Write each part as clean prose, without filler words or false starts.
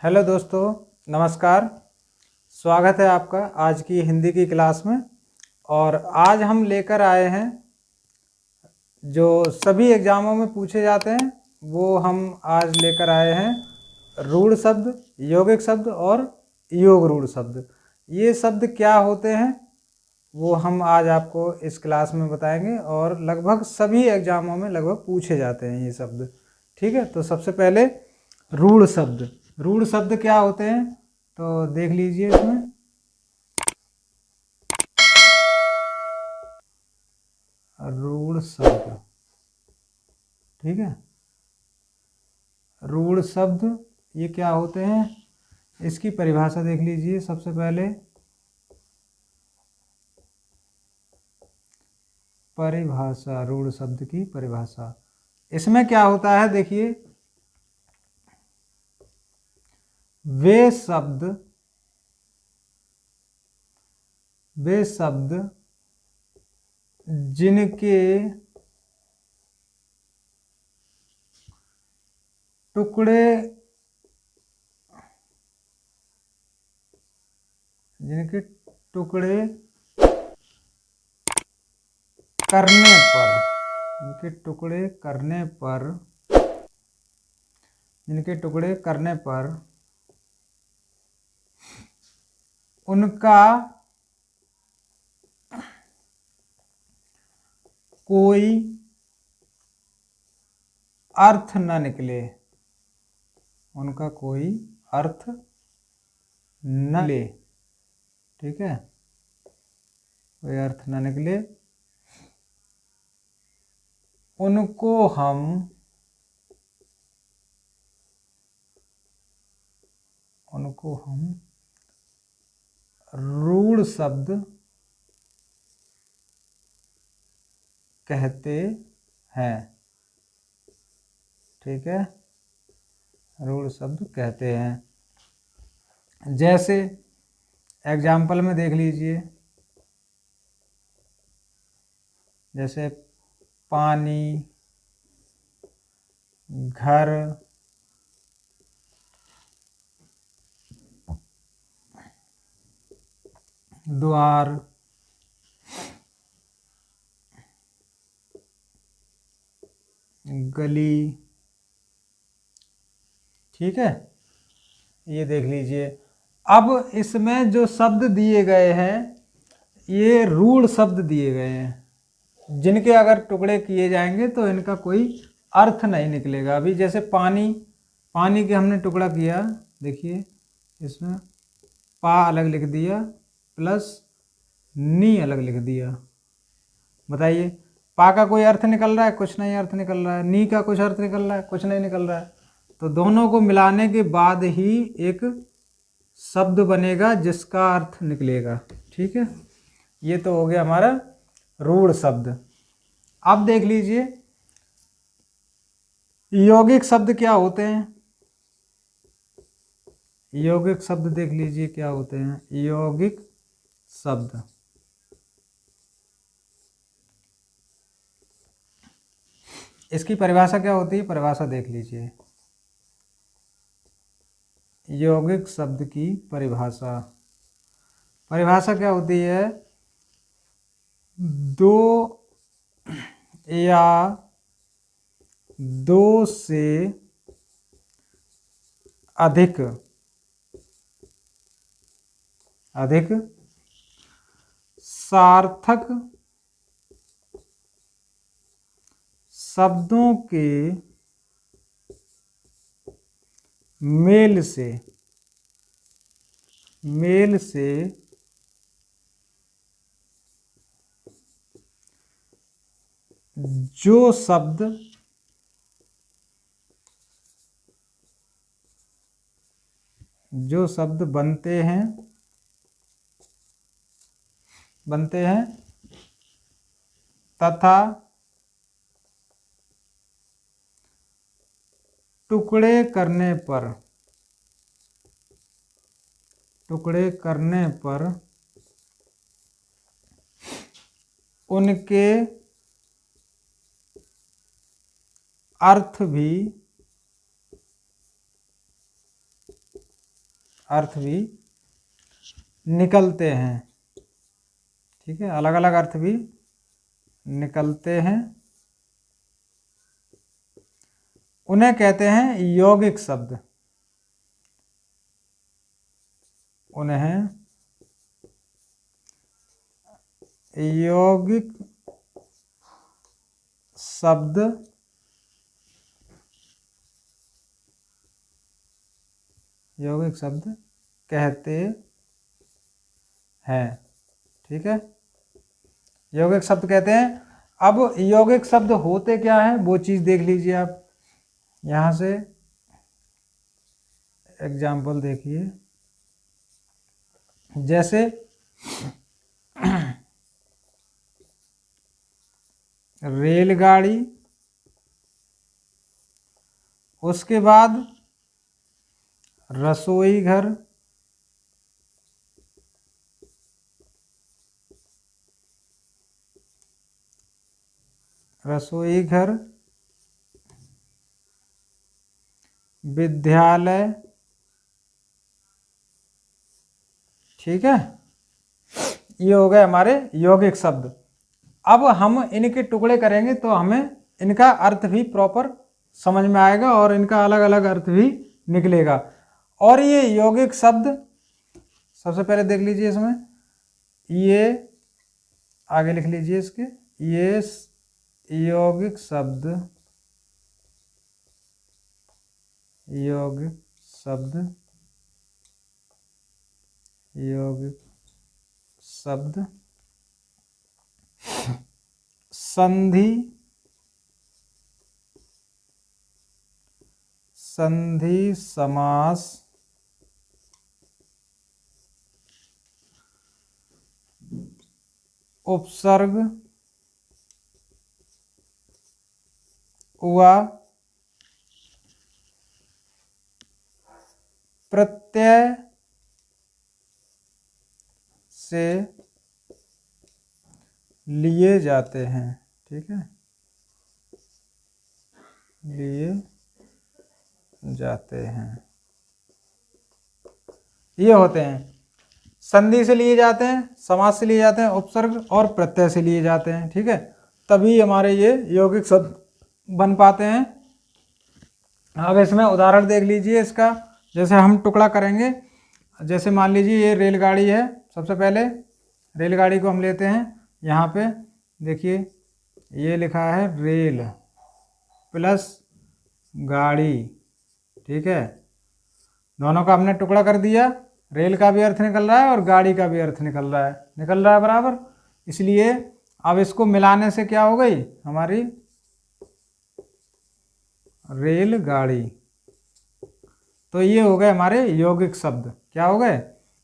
Hello दोस्तों, नमस्कार। स्वागत है आपका आज की हिंदी की क्लास में। और आज हम लेकर आए हैं जो सभी एग्ज़ामों में पूछे जाते हैं, वो हम आज लेकर आए हैं रूढ़ शब्द, यौगिक शब्द और योग रूढ़ शब्द। ये शब्द क्या होते हैं वो हम आज आपको इस क्लास में बताएंगे और लगभग सभी एग्ज़ामों में लगभग पूछे जाते हैं ये शब्द। ठीक है, तो सबसे पहले रूढ़ शब्द। रूढ़ शब्द क्या होते हैं तो देख लीजिए इसमें। रूढ़ शब्द, ठीक है। रूढ़ शब्द ये क्या होते हैं, इसकी परिभाषा देख लीजिए सबसे पहले। परिभाषा, रूढ़ शब्द की परिभाषा, इसमें क्या होता है देखिए। वे शब्द जिनके टुकड़े करने पर उनका कोई अर्थ न निकले, उनका कोई अर्थ न ले, ठीक है, कोई अर्थ न निकले, उनको हम रूढ़ शब्द कहते हैं। ठीक है, रूढ़ शब्द कहते हैं। जैसे एग्जाम्पल में देख लीजिए, जैसे पानी, घर, द्वार, गली, ठीक है, ये देख लीजिए। अब इसमें जो शब्द दिए गए हैं ये रूढ़ शब्द दिए गए हैं, जिनके अगर टुकड़े किए जाएंगे तो इनका कोई अर्थ नहीं निकलेगा। अभी जैसे पानी के हमने टुकड़ा किया, देखिए इसमें पा अलग लिख दिया प्लस नी अलग लिख दिया। बताइए, पा का कोई अर्थ निकल रहा है? कुछ नहीं अर्थ निकल रहा है। नी का कुछ अर्थ निकल रहा है? कुछ नहीं निकल रहा है। तो दोनों को मिलाने के बाद ही एक शब्द बनेगा जिसका अर्थ निकलेगा। ठीक है, ये तो हो गया हमारा रूढ़ शब्द। अब देख लीजिए यौगिक शब्द क्या होते हैं। यौगिक शब्द देख लीजिए क्या होते हैं। यौगिक शब्द इसकी परिभाषा क्या होती है, परिभाषा देख लीजिए। यौगिक शब्द की परिभाषा क्या होती है? दो या दो से अधिक सार्थक शब्दों के मेल से जो शब्द बनते हैं तथा टुकड़े करने पर उनके अर्थ भी अर्थ भी निकलते हैं। ठीक है, अलग अलग अर्थ भी निकलते हैं, उन्हें कहते हैं यौगिक शब्द। उन्हें यौगिक शब्द कहते हैं। ठीक है, यौगिक शब्द कहते हैं। अब यौगिक शब्द होते क्या है वो चीज देख लीजिए आप। यहां से एग्जाम्पल देखिए, जैसे रेलगाड़ी, उसके बाद रसोई घर, विद्यालय। ठीक है, ये हो गए हमारे यौगिक शब्द। अब हम इनके टुकड़े करेंगे तो हमें इनका अर्थ भी प्रॉपर समझ में आएगा और इनका अलग अलग अर्थ भी निकलेगा। और ये यौगिक शब्द सबसे पहले देख लीजिए, इसमें ये आगे लिख लीजिए इसके, ये यौगिक शब्द संधि समास, उपसर्ग व प्रत्यय से लिए जाते हैं। ठीक है, लिए जाते हैं, ये होते हैं। संधि से लिए जाते हैं, समास से लिए जाते हैं, उपसर्ग और प्रत्यय से लिए जाते हैं। ठीक है, तभी हमारे ये यौगिक शब्द बन पाते हैं। अब इसमें उदाहरण देख लीजिए इसका। जैसे हम टुकड़ा करेंगे, जैसे मान लीजिए ये रेलगाड़ी है। सबसे पहले रेलगाड़ी को हम लेते हैं, यहाँ पे देखिए ये लिखा है रेल प्लस गाड़ी। ठीक है, दोनों का हमने टुकड़ा कर दिया, रेल का भी अर्थ निकल रहा है और गाड़ी का भी अर्थ निकल रहा है बराबर। इसलिए अब इसको मिलाने से क्या हो गई हमारी रेलगाड़ी। तो ये हो गए हमारे यौगिक शब्द। क्या हो गए?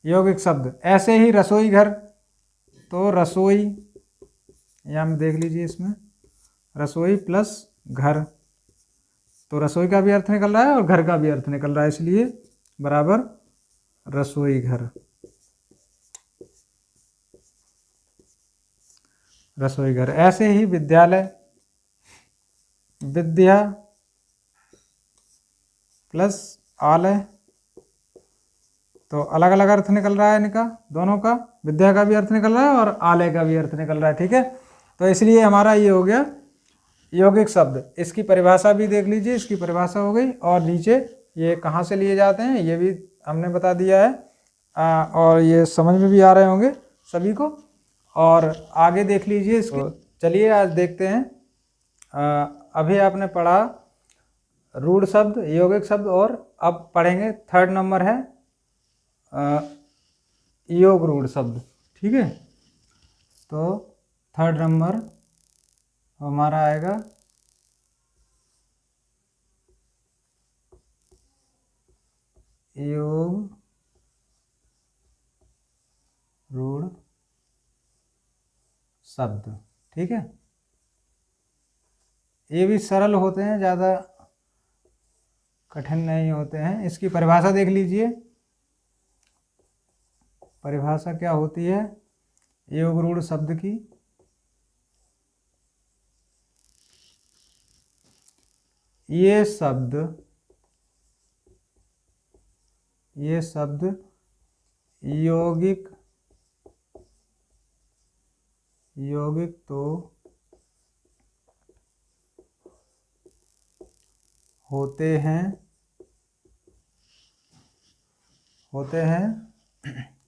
यौगिक शब्द। ऐसे ही रसोई घर, तो रसोई, यहाँ में देख लीजिए इसमें रसोई प्लस घर, तो रसोई का भी अर्थ निकल रहा है और घर का भी अर्थ निकल रहा है, इसलिए बराबर रसोई घर। रसोई घर। ऐसे ही विद्यालय, विद्या प्लस आलय, तो अलग अलग अर्थ निकल रहा है इनका, दोनों का, विद्या का भी अर्थ निकल रहा है और आलय का भी अर्थ निकल रहा है। ठीक है, तो इसलिए हमारा ये हो गया यौगिक शब्द। इसकी परिभाषा भी देख लीजिए, इसकी परिभाषा हो गई, और नीचे ये कहाँ से लिए जाते हैं ये भी हमने बता दिया है, और ये समझ में भी आ रहे होंगे सभी को। और आगे देख लीजिए इसको। चलिए आज देखते हैं, अभी आपने पढ़ा रूढ़ शब्द, यौगिक शब्द, और अब पढ़ेंगे 3rd नंबर है योग रूढ़ शब्द। ठीक है, तो 3rd नंबर हमारा आएगा योग रूढ़ शब्द। ठीक है, ये भी सरल होते हैं, ज़्यादा कठिन नहीं होते हैं। इसकी परिभाषा देख लीजिए। परिभाषा क्या होती है योग रूढ़ शब्द की? ये शब्द ये शब्द यौगिक तो होते हैं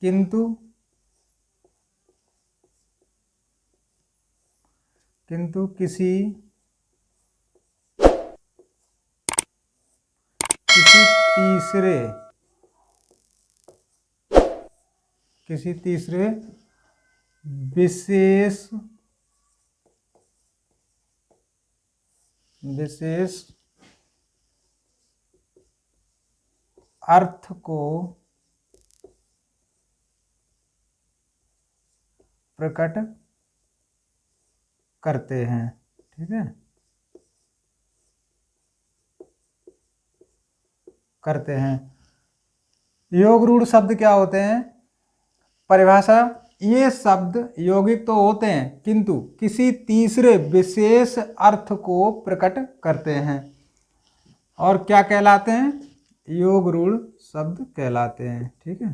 किंतु किसी तीसरे विशेष अर्थ को प्रकट करते हैं। ठीक है, करते हैं। योग रूढ़ शब्द क्या होते हैं? परिभाषा, ये शब्द यौगिक तो होते हैं किंतु किसी तीसरे विशेष अर्थ को प्रकट करते हैं और क्या कहलाते हैं? योग रूढ़ शब्द कहलाते हैं। ठीक है,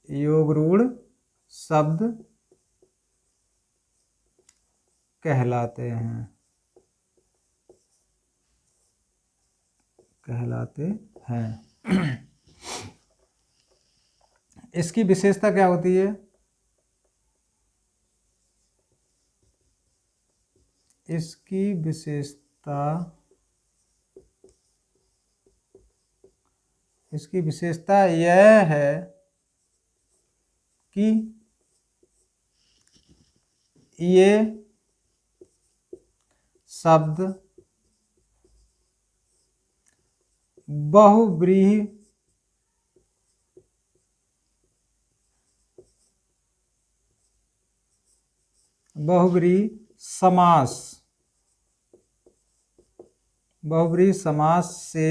योग रूढ़ शब्द कहलाते हैं। इसकी विशेषता क्या होती है? इसकी विशेषता यह है कि ये शब्द बहुव्रीहि समास से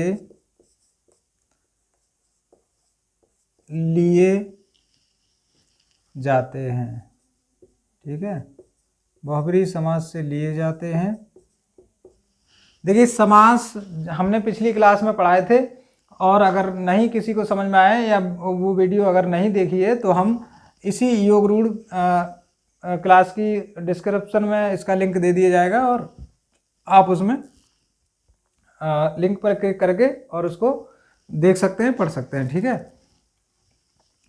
लिए जाते हैं। ठीक है, बहुव्रीहि समास से लिए जाते हैं। देखिए, समास हमने पिछली क्लास में पढ़ाए थे और अगर नहीं किसी को समझ में आए या वो वीडियो अगर नहीं देखी है तो हम इसी योग रूढ़ क्लास की डिस्क्रिप्शन में इसका लिंक दे दिया जाएगा और आप उसमें लिंक पर क्लिक करके और उसको देख सकते हैं, पढ़ सकते हैं। ठीक है,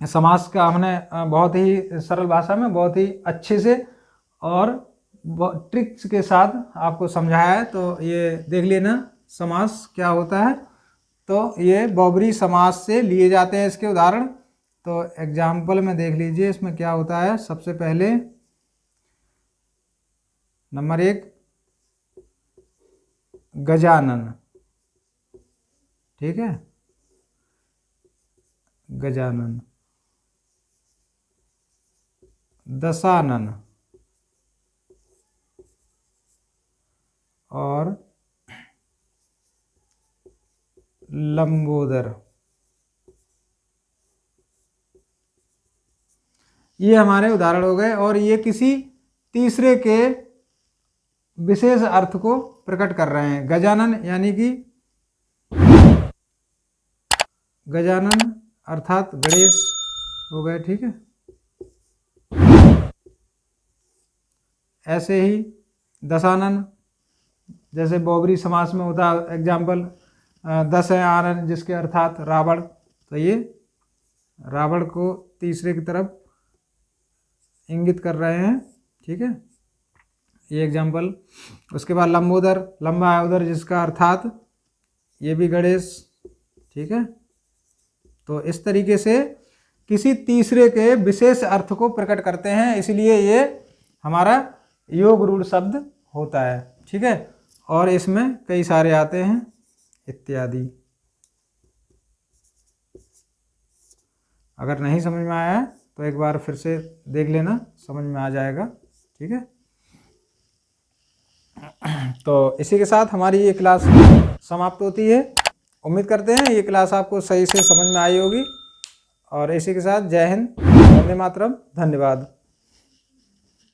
समास का हमने बहुत ही सरल भाषा में बहुत ही अच्छे से और ट्रिक्स के साथ आपको समझाया है। तो ये देख लेना समास क्या होता है। तो ये बहुव्रीहि समास से लिए जाते हैं इसके उदाहरण। तो एग्जाम्पल में देख लीजिए इसमें क्या होता है। सबसे पहले नंबर 1 गजानन। ठीक है, गजानन। दशानन और लंबोदर। ये हमारे उदाहरण हो गए और ये किसी तीसरे के विशेष अर्थ को प्रकट कर रहे हैं। गजानन यानी कि गजानन अर्थात गणेश हो गए। ठीक है, ऐसे ही दशानन जैसे बहुव्रीहि समास में होता है। एग्जाम्पल 10 है आनन जिसके अर्थात रावण। तो ये रावण को तीसरे की तरफ इंगित कर रहे हैं। ठीक है, ये एग्जाम्पल। उसके बाद लंबोदर, लंबा है उधर जिसका अर्थात ये भी गणेश। ठीक है, तो इस तरीके से किसी तीसरे के विशेष अर्थ को प्रकट करते हैं, इसलिए ये हमारा योग रूढ़ शब्द होता है। ठीक है, और इसमें कई सारे आते हैं इत्यादि। अगर नहीं समझ में आया तो एक बार फिर से देख लेना, समझ में आ जाएगा। ठीक है, तो इसी के साथ हमारी ये क्लास समाप्त होती है। उम्मीद करते हैं ये क्लास आपको सही से समझ में आई होगी और इसी के साथ जय हिंद, वंदे मातरम, धन्यवाद।